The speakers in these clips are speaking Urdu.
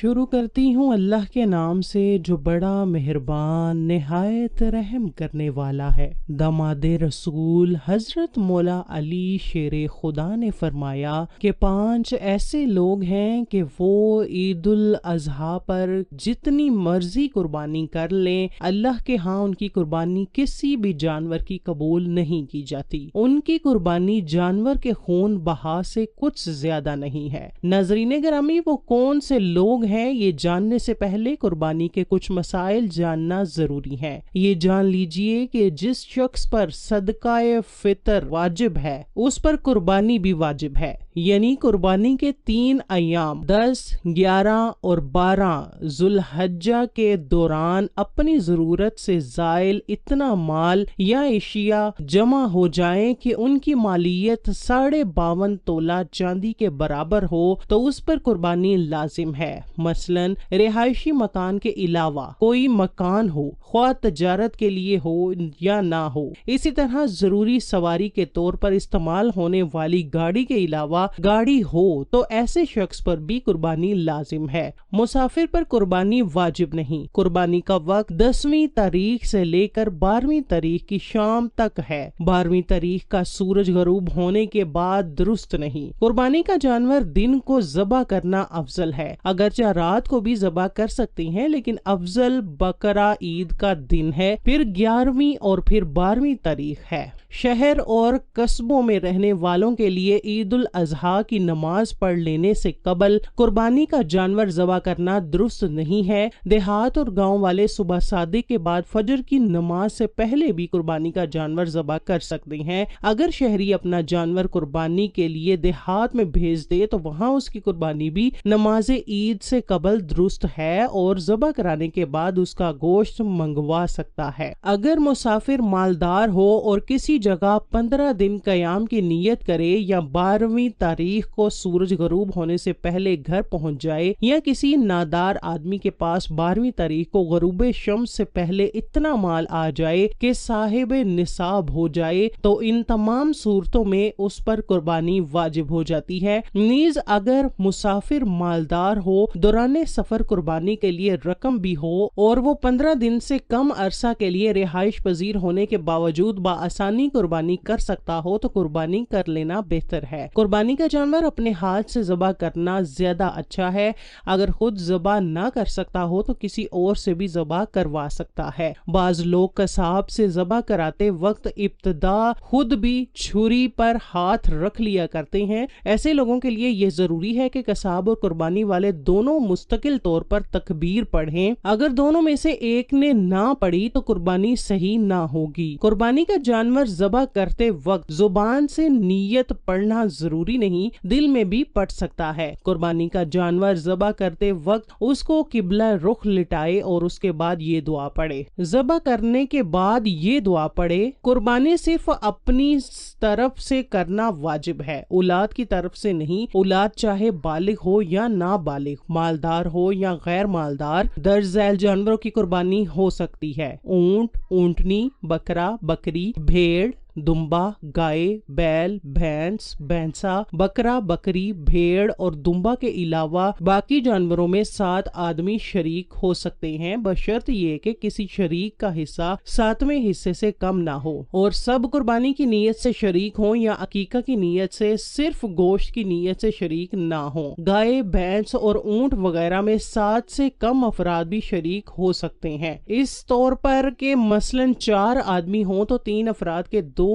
شروع کرتی ہوں اللہ کے نام سے جو بڑا مہربان نہایت رحم کرنے والا ہے۔ داماد رسول حضرت مولا علی شیر خدا نے فرمایا کہ 5 ایسے لوگ ہیں کہ وہ عید الاضحیٰ پر جتنی مرضی قربانی کر لیں، اللہ کے ہاں ان کی قربانی کسی بھی جانور کی قبول نہیں کی جاتی۔ ان کی قربانی جانور کے خون بہا سے کچھ زیادہ نہیں ہے۔ ناظرین گرامی، وہ کون سے لوگ ہیں، یہ جاننے سے پہلے قربانی کے کچھ مسائل جاننا ضروری ہے۔ یہ جان لیجئے کہ جس شخص پر صدقہ فطر واجب ہے اس پر قربانی بھی واجب ہے، یعنی قربانی کے 3 ایام 10، 11 اور 12 ذوالحجہ کے دوران اپنی ضرورت سے زائل اتنا مال یا اشیاء جمع ہو جائیں کہ ان کی مالیت 52.5 تولہ چاندی کے برابر ہو تو اس پر قربانی لازم ہے۔ مثلا رہائشی مکان کے علاوہ کوئی مکان ہو، خواہ تجارت کے لیے ہو یا نہ ہو، اسی طرح ضروری سواری کے طور پر استعمال ہونے والی گاڑی کے علاوہ گاڑی ہو تو ایسے شخص پر بھی قربانی لازم ہے۔ مسافر پر قربانی واجب نہیں۔ قربانی کا وقت 10ویں تاریخ سے لے کر 12ویں تاریخ کی شام تک ہے۔ 12ویں تاریخ کا سورج غروب ہونے کے بعد درست نہیں۔ قربانی کا جانور دن کو ذبح کرنا افضل ہے، اگرچہ رات کو بھی ذبح کر سکتی ہیں، لیکن افضل بقرہ عید کا دن ہے، پھر 11ویں اور پھر 12ویں تاریخ ہے۔ شہر اور قصبوں میں رہنے والوں کے لیے عید الاضحیٰ کی نماز پڑھ لینے سے قبل قربانی کا جانور ذبح کرنا درست نہیں ہے۔ دیہات اور گاؤں والے صبح صادق کے بعد فجر کی نماز سے پہلے بھی قربانی کا جانور ذبح کر سکتے ہیں۔ اگر شہری اپنا جانور قربانی کے لیے دیہات میں بھیج دے تو وہاں اس کی قربانی بھی نماز عید سے قبل درست ہے اور ذبح کرانے کے بعد اس کا گوشت منگوا سکتا ہے۔ اگر مسافر مالدار ہو اور کسی جگہ 15 دن قیام کی نیت کرے یا 12ویں تاریخ کو سورج غروب ہونے سے پہلے گھر پہنچ جائے، یا کسی نادار آدمی کے پاس 12ویں تاریخ کو غروب شمس سے پہلے اتنا مال آ جائے کہ صاحب نصاب ہو جائے، تو ان تمام صورتوں میں اس پر قربانی واجب ہو جاتی ہے۔ نیز اگر مسافر مالدار ہو، دوران سفر قربانی کے لیے رقم بھی ہو اور وہ 15 دن سے کم عرصہ کے لیے رہائش پذیر ہونے کے باوجود بآسانی قربانی کر سکتا ہو تو قربانی کر لینا بہتر ہے۔ قربانی کا جانور اپنے ہاتھ سے ذبح کرنا زیادہ اچھا ہے۔ اگر خود ذبح نہ کر سکتا ہو تو کسی اور سے بھی ذبح کروا سکتا ہے۔ بعض لوگ قصاب سے ذبح کراتے وقت ابتدا خود بھی چھری پر ہاتھ رکھ لیا کرتے ہیں۔ ایسے لوگوں کے لیے یہ ضروری ہے کہ قصاب اور قربانی والے دونوں مستقل طور پر تکبیر پڑھیں۔ اگر دونوں میں سے ایک نے نہ پڑھی تو قربانی صحیح نہ ہوگی۔ قربانی کا جانور ذبح کرتے وقت زبان سے نیت پڑھنا ضروری نہیں، دل میں بھی پڑھ سکتا ہے۔ قربانی کا جانور ذبح کرتے وقت اس کو قبلہ رخ لٹائے اور اس کے بعد یہ دعا پڑھے۔ ذبح کرنے کے بعد یہ دعا پڑھے: قربانی صرف اپنی طرف سے کرنا واجب ہے، اولاد کی طرف سے نہیں۔ اولاد چاہے بالغ ہو یا نابالغ، مالدار ہو یا غیر مالدار، درج ذیل جانوروں کی قربانی ہو سکتی ہے۔ اونٹ، اونٹنی، بکرا، بکری، بھیڑ، دمبا، گائے، بیل، بھینس، بھینسا، بکرا، بکری، بھیڑ اور دمبا کے علاوہ باقی جانوروں میں 7 آدمی شریک ہو سکتے ہیں، بشرط یہ کہ کسی شریک کا حصہ 7ویں حصے سے کم نہ ہو، اور سب قربانی کی نیت سے شریک ہوں یا عقیقہ کی نیت سے، صرف گوشت کی نیت سے شریک نہ ہوں۔ گائے، بھینس اور اونٹ وغیرہ میں 7 سے کم افراد بھی شریک ہو سکتے ہیں، اس طور پر کہ مثلاً 4 آدمی ہوں تو 3 افراد کے 2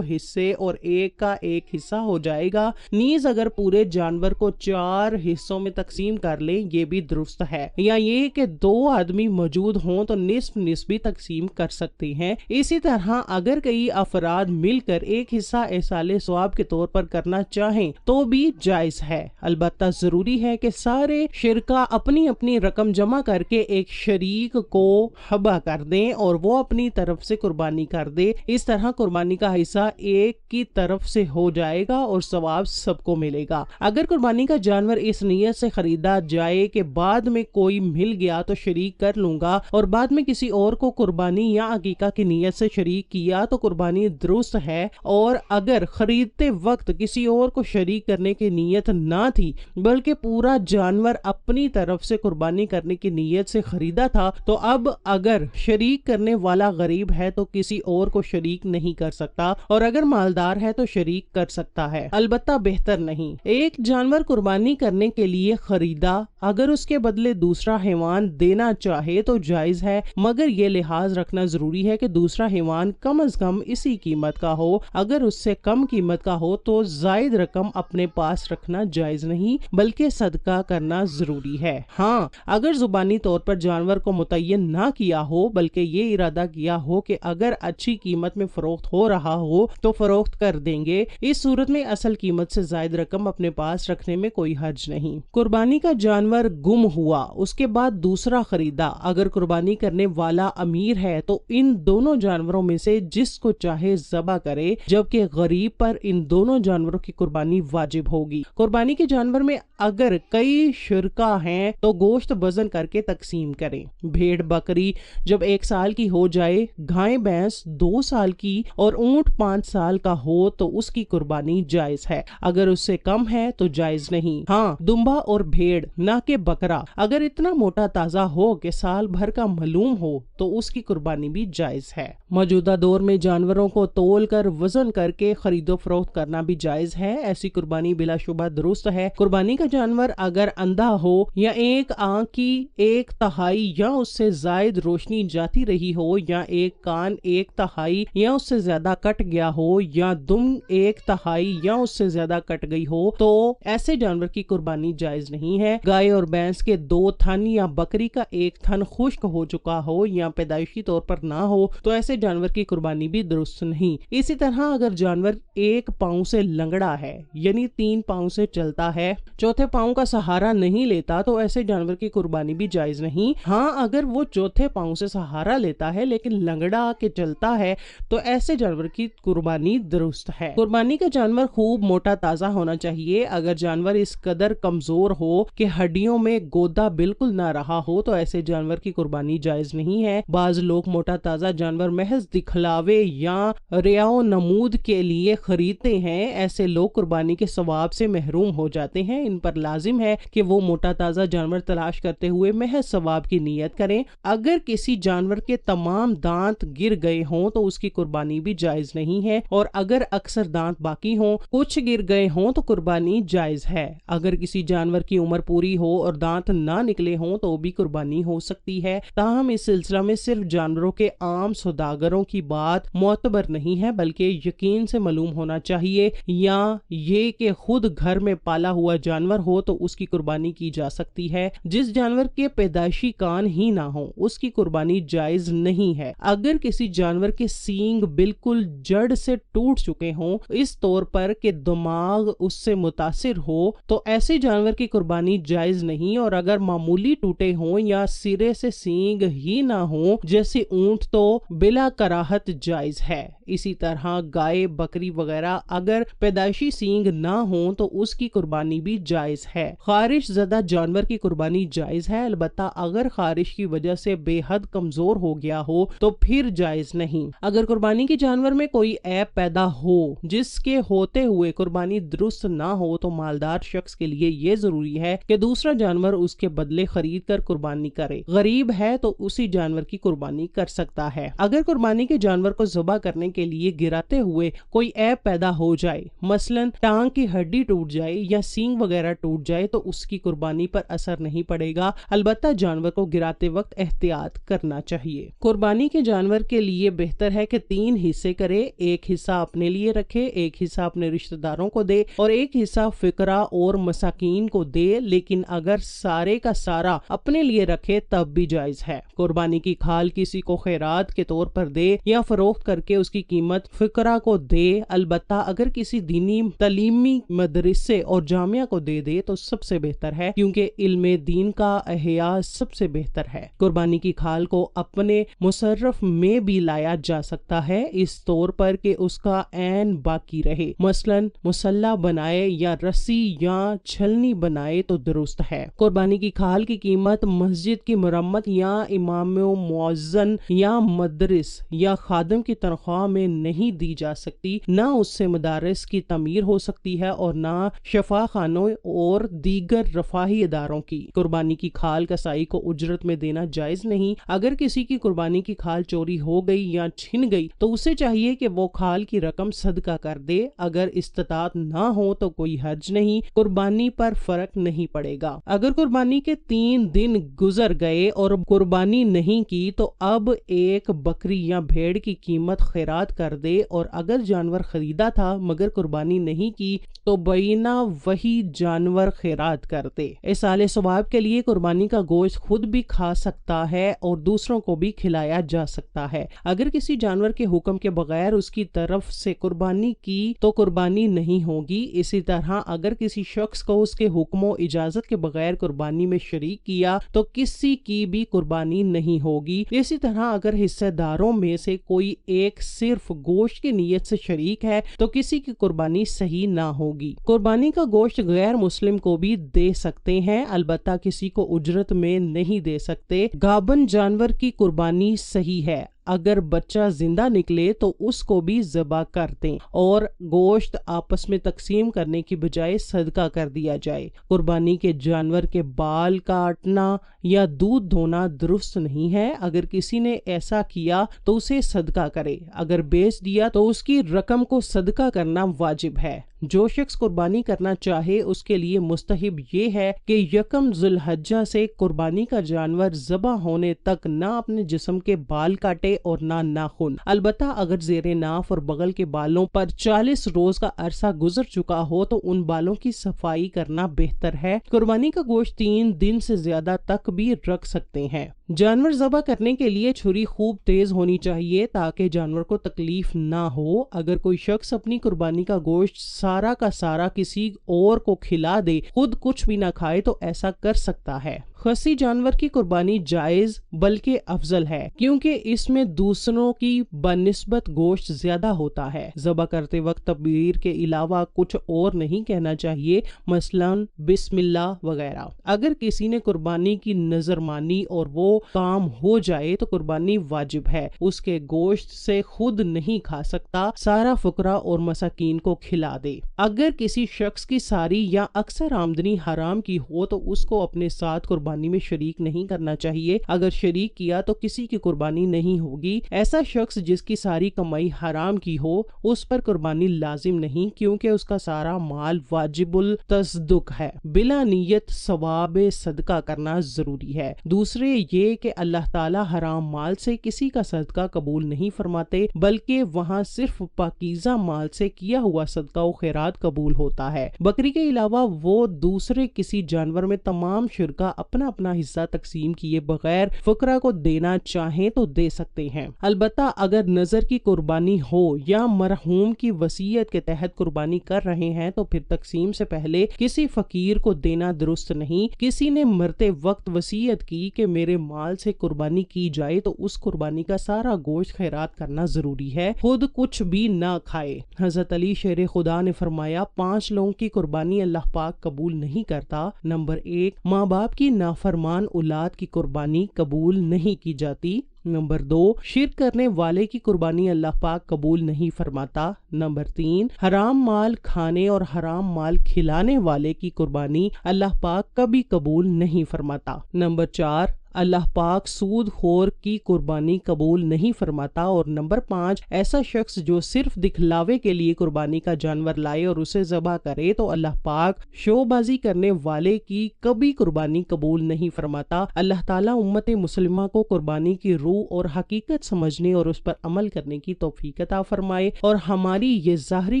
حصے اور ایک کا ایک حصہ ہو جائے گا۔ نیز اگر پورے جانور کو 4 حصوں میں تقسیم کر لیں یہ بھی درست ہے، یا یہ کہ 2 آدمی موجود ہوں تو نصف نصف بھی تقسیم کر سکتے ہیں۔ اسی طرح اگر کئی افراد مل کر ایک حصہ ایصال ثواب کے طور پر کرنا چاہیں تو بھی جائز ہے، البتہ ضروری ہے کہ سارے شرکا اپنی اپنی رقم جمع کر کے ایک شریک کو حبہ کر دیں اور وہ اپنی طرف سے قربانی کر دے۔ اس طرح قربانی قربانی کا حصہ ایک کی طرف سے ہو جائے گا اور ثواب سب کو ملے گا۔ اگر قربانی کا جانور اس نیت سے خریدا جائے کہ بعد میں کوئی مل گیا تو شریک کر لوں گا، اور بعد میں کسی اور کو قربانی یا عقیقہ کی نیت سے شریک کیا تو قربانی درست ہے، اور اگر خریدتے وقت کسی اور کو شریک کرنے کی نیت نہ تھی بلکہ پورا جانور اپنی طرف سے قربانی کرنے کی نیت سے خریدا تھا، تو اب اگر شریک کرنے والا غریب ہے تو کسی اور کو شریک نہیں کر سکتا، اور اگر مالدار ہے تو شریک کر سکتا ہے، البتہ بہتر نہیں۔ ایک جانور قربانی کرنے کے لیے خریدا، اگر اس کے بدلے دوسرا حیوان دینا چاہے تو جائز ہے، مگر یہ لحاظ رکھنا ضروری ہے کہ دوسرا حیوان کم از کم اسی قیمت کا ہو۔ اگر اس سے کم قیمت کا ہو تو زائد رقم اپنے پاس رکھنا جائز نہیں بلکہ صدقہ کرنا ضروری ہے۔ ہاں، اگر زبانی طور پر جانور کو متعین نہ کیا ہو بلکہ یہ ارادہ کیا ہو کہ اگر اچھی قیمت میں فروخت ہو رہا ہو تو فروخت کر دیں گے، اس صورت میں اصل قیمت سے زائد رقم اپنے پاس رکھنے میں کوئی حرج نہیں۔ قربانی کا جانور گم ہوا، اس کے بعد دوسرا خریدا، اگر قربانی کرنے والا امیر ہے تو ان دونوں جانوروں میں سے جس کو چاہے ذبح کرے، جبکہ غریب پر ان دونوں جانوروں کی قربانی واجب ہوگی۔ قربانی کے جانور میں اگر کئی شرکا ہیں تو گوشت وزن کر کے تقسیم کریں۔ بھیڑ بکری جب 1 سال کی ہو جائے، گائے بھینس 2 سال کی اور اونٹ 5 سال کا ہو تو اس کی قربانی جائز ہے، اگر اس سے کم ہے تو جائز نہیں۔ ہاں، دمبا اور بھیڑ نہ کہ بکرا اگر اتنا موٹا تازہ ہو کہ سال بھر کا معلوم ہو تو اس کی قربانی بھی جائز ہے۔ موجودہ دور میں جانوروں کو تول کر وزن کر کے خرید و فروخت کرنا بھی جائز ہے، ایسی قربانی بلا شبہ درست ہے۔ قربانی کا جانور اگر اندھا ہو یا ایک آنکھ کی 1/3 یا اس سے زائد روشنی جاتی رہی ہو، یا ایک کان 1/3 یا اس سے زیادہ کٹ گیا ہو، یا دم 1/3 یا اس سے زیادہ کٹ گئی ہو تو ایسے جانور کی قربانی جائز نہیں ہے۔ گائے اور بھینس کے 2 تھن یا بکری کا 1 تھن خشک ہو چکا ہو یا پیدائشی طور پر نہ ہو تو ایسے جانور کی قربانی بھی درست نہیں۔ اسی طرح اگر جانور 1 پاؤں سے لنگڑا ہے، یعنی 3 پاؤں سے چلتا ہے، 4تھے پاؤں کا سہارا نہیں لیتا تو ایسے جانور کی قربانی بھی جائز نہیں۔ ہاں، اگر وہ 4تھے پاؤں سے سہارا لیتا ہے لیکن لنگڑا کے چلتا ہے تو ایسے جانور کی قربانی درست ہے۔ قربانی کا جانور خوب موٹا تازہ ہونا چاہیے، اگر جانور اس قدر کمزور ہو کہ ہڈیوں میں گودا بالکل نہ رہا ہو تو ایسے جانور کی قربانی جائز نہیں ہے۔ بعض لوگ موٹا تازہ جانور محض دکھلاوے یا ریا و نمود کے لیے خریدتے ہیں، ایسے لوگ قربانی کے ثواب سے محروم ہو جاتے ہیں۔ ان پر لازم ہے کہ وہ موٹا تازہ جانور تلاش کرتے ہوئے محض ثواب کی نیت کریں۔ اگر کسی جانور کے تمام دانت گر گئے ہوں تو اس کی قربانی بھی جائز نہیں ہے، اور اگر اکثر دانت باقی ہوں، کچھ گر گئے ہوں تو قربانی جائز ہے۔ اگر کسی جانور کی عمر پوری ہو اور دانت نہ نکلے ہوں تو بھی قربانی ہو سکتی ہے، تاہم اس سلسلہ میں صرف جانوروں کے عام سوداگروں کی بات معتبر نہیں ہے بلکہ یقین سے معلوم ہونا چاہیے، یا یہ کہ خود گھر میں پالا ہوا جانور ہو تو اس کی قربانی کی جا سکتی ہے۔ جس جانور کے پیدائشی کان ہی نہ ہو اس کی قربانی جائز نہیں ہے۔ اگر کسی جانور کے سینگ بالکل جڑ سے ٹوٹ چکے ہوں، اس طور پر کہ دماغ اس سے متاثر ہو، تو ایسے جانور کی قربانی جائز نہیں، اور اگر معمولی ٹوٹے ہوں یا سرے سے سینگ ہی نہ ہوں جیسے اونٹ تو بلا کراہت جائز ہے۔ اسی طرح گائے، بکری وغیرہ اگر پیدائشی سینگ نہ ہوں تو اس کی قربانی بھی جائز ہے۔ خارش زدہ جانور کی قربانی جائز ہے، البتہ اگر خارش کی وجہ سے بے حد کمزور ہو گیا ہو تو پھر جائز نہیں۔ اگر قربانی کے جانور میں کوئی عیب پیدا ہو جس کے ہوتے ہوئے قربانی درست نہ ہو تو مالدار شخص کے لیے یہ ضروری ہے کہ دوسرا جانور اس کے بدلے خرید کر قربانی کرے۔ غریب ہے تو اسی جانور کی قربانی کر سکتا ہے۔ اگر قربانی کے جانور کو ذبح کرنے کے لیے گراتے ہوئے کوئی عیب پیدا ہو جائے، مثلا ٹانگ کی ہڈی ٹوٹ جائے یا سینگ وغیرہ ٹوٹ جائے تو اس کی قربانی پر اثر نہیں پڑے گا، البتہ جانور کو گراتے وقت احتیاط کرنا چاہیے۔ قربانی کے جانور کے لیے بہتر ہے کہ 3 حصے کرے، ایک حصہ اپنے لیے رکھے، ایک حصہ اپنے رشتہ داروں کو دے اور ایک حصہ فقراء اور مساکین کو دے، لیکن اگر سارے کا سارا اپنے لیے رکھے تب بھی جائز ہے۔ قربانی کی کھال کسی کو خیرات کے طور پر دے یا فروخت کر کے اس کی قیمت فقراء کو دے، البتہ اگر کسی دینی تعلیمی مدرسے اور جامعہ کو دے دے تو سب سے بہتر ہے، کیونکہ علم دین کا احیاء سب سے بہتر ہے۔ قربانی کی کھال کو اپنے مصرف میں بھی لایا جا سکتا ہے، اس اس طور پر کہ اس کا عین باقی رہے، مثلاً مسلح بنائے یا رسی یا چھلنی بنائے تو درست ہے۔ قربانی کی کھال کی قیمت مسجد کی مرمت یا امام و مؤذن یا مدرس یا خادم کی تنخواہ میں نہیں دی جا سکتی، نہ اس سے مدارس کی تعمیر ہو سکتی ہے اور نہ شفا خانوں اور دیگر رفاہی اداروں کی۔ قربانی کی کھال کسائی کو اجرت میں دینا جائز نہیں۔ اگر کسی کی قربانی کی کھال چوری ہو گئی یا چھن گئی تو اسے چاہیے کہ وہ کھال کی رقم صدقہ کر دے۔ اگر استطاعت نہ ہو تو کوئی حرج نہیں، قربانی پر فرق نہیں پڑے گا۔ اگر قربانی کے 3 دن گزر گئے اور قربانی نہیں کی تو اب ایک بکری یا بھیڑ کی قیمت خیرات کر دے، اور اگر جانور خریدا تھا مگر قربانی نہیں کی تو بینہ وہی جانور خیرات کر دے۔ ایصال ثواب کے لیے قربانی کا گوشت خود بھی کھا سکتا ہے اور دوسروں کو بھی کھلایا جا سکتا ہے۔ اگر کسی جانور کے حکم کے بغیر اس کی طرف سے قربانی کی تو قربانی نہیں ہوگی۔ اسی طرح اگر کسی شخص کو اس کے حکم و اجازت کے بغیر قربانی میں شریک کیا تو کسی کی بھی قربانی نہیں ہوگی۔ اسی طرح اگر حصہ داروں میں سے کوئی ایک صرف گوشت کی نیت سے شریک ہے تو کسی کی قربانی صحیح نہ ہوگی۔ قربانی کا گوشت غیر مسلم کو بھی دے سکتے ہیں، البتہ کسی کو اجرت میں نہیں دے سکتے۔ گابن جانور کی قربانی صحیح ہے، اگر بچہ زندہ نکلے تو اس کو بھی ذبح کر دیں اور گوشت آپس میں تقسیم کرنے کی بجائے صدقہ کر دیا جائے۔ قربانی کے جانور کے بال کاٹنا یا دودھ دھونا درست نہیں ہے۔ اگر کسی نے ایسا کیا تو اسے صدقہ کرے، اگر بیچ دیا تو اس کی رقم کو صدقہ کرنا واجب ہے۔ جو شخص قربانی کرنا چاہے اس کے لیے مستحب یہ ہے کہ 1 ذی الحجہ سے قربانی کا جانور ذبح ہونے تک نہ اپنے جسم کے بال کاٹے اور نہ ناخن۔ البتہ اگر زیر ناف اور بغل کے بالوں پر 40 روز کا عرصہ گزر چکا ہو تو ان بالوں کی صفائی کرنا بہتر ہے۔ قربانی کا گوشت 3 دن سے زیادہ تک بھی رکھ سکتے ہیں۔ جانور ذبح کرنے کے لیے چھری خوب تیز ہونی چاہیے تاکہ جانور کو تکلیف نہ ہو۔ اگر کوئی شخص اپنی قربانی کا گوشت سارا کا سارا کسی اور کو کھلا دے، خود کچھ بھی نہ کھائے تو ایسا کر سکتا ہے۔ خصی جانور کی قربانی جائز بلکہ افضل ہے کیونکہ اس میں دوسروں کی بنسبت گوشت زیادہ ہوتا ہے۔ ذبح کرتے وقت تکبیر کے علاوہ کچھ اور نہیں کہنا چاہیے، مثلا بسم اللہ وغیرہ۔ اگر کسی نے قربانی کی نظر مانی اور وہ کام ہو جائے تو قربانی واجب ہے، اس کے گوشت سے خود نہیں کھا سکتا، سارا فقراء اور مساکین کو کھلا دے۔ اگر کسی شخص کی ساری یا اکثر آمدنی حرام کی ہو تو اس کو اپنے ساتھ قربانی میں شریک نہیں کرنا چاہیے، اگر شریک کیا تو کسی کی قربانی نہیں ہوگی۔ ایسا شخص جس کی ساری کمائی حرام کی ہو اس پر قربانی لازم نہیں کیونکہ اس کا سارا مال واجب التصدق ہے، بلا نیت ثواب صدقہ کرنا ضروری ہے۔ دوسرے یہ کہ اللہ تعالی حرام مال سے کسی کا صدقہ قبول نہیں فرماتے بلکہ وہاں صرف پاکیزہ مال سے کیا ہوا صدقہ و خیرات قبول ہوتا ہے۔ بکری کے علاوہ وہ دوسرے کسی جانور میں تمام شرکا اپنا اپنا حصہ تقسیم کیے بغیر فقراء کو دینا چاہیں تو دے سکتے ہیں، البتہ اگر نظر کی قربانی ہو یا مرحوم کی وصیت کے تحت قربانی کر رہے ہیں تو پھر تقسیم سے پہلے کسی فقیر کو دینا درست نہیں۔ کسی نے مرتے وقت وصیت کی کہ میرے مال سے قربانی کی جائے تو اس قربانی کا سارا گوشت خیرات کرنا ضروری ہے، خود کچھ بھی نہ کھائے۔ حضرت علی شیر خدا نے فرمایا 5 لوگوں کی قربانی اللہ پاک قبول نہیں کرتا۔ نمبر 1، ماں باپ کی نافرمان اولاد کی قربانی قبول نہیں کی جاتی۔ نمبر 2، شرک کرنے والے کی قربانی اللہ پاک قبول نہیں فرماتا۔ نمبر 3، حرام مال کھانے اور حرام مال کھلانے والے کی قربانی اللہ پاک کبھی قبول نہیں فرماتا۔ نمبر 4، اللہ پاک سود خور کی قربانی قبول نہیں فرماتا۔ اور نمبر 5، ایسا شخص جو صرف دکھلاوے کے لیے قربانی کا جانور لائے اور اسے ذبح کرے تو اللہ پاک شو بازی کرنے والے کی کبھی قربانی قبول نہیں فرماتا۔ اللہ تعالیٰ امت مسلمہ کو قربانی کی روح اور حقیقت سمجھنے اور اس پر عمل کرنے کی توفیق عطا فرمائے اور ہماری یہ ظاہری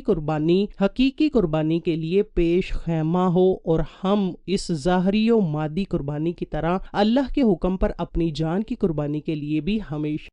قربانی حقیقی قربانی کے لیے پیش خیمہ ہو اور ہم اس ظاہری و مادی قربانی کی طرح اللہ کے حکم پر اپنی جان کی قربانی کے لیے بھی ہمیشہ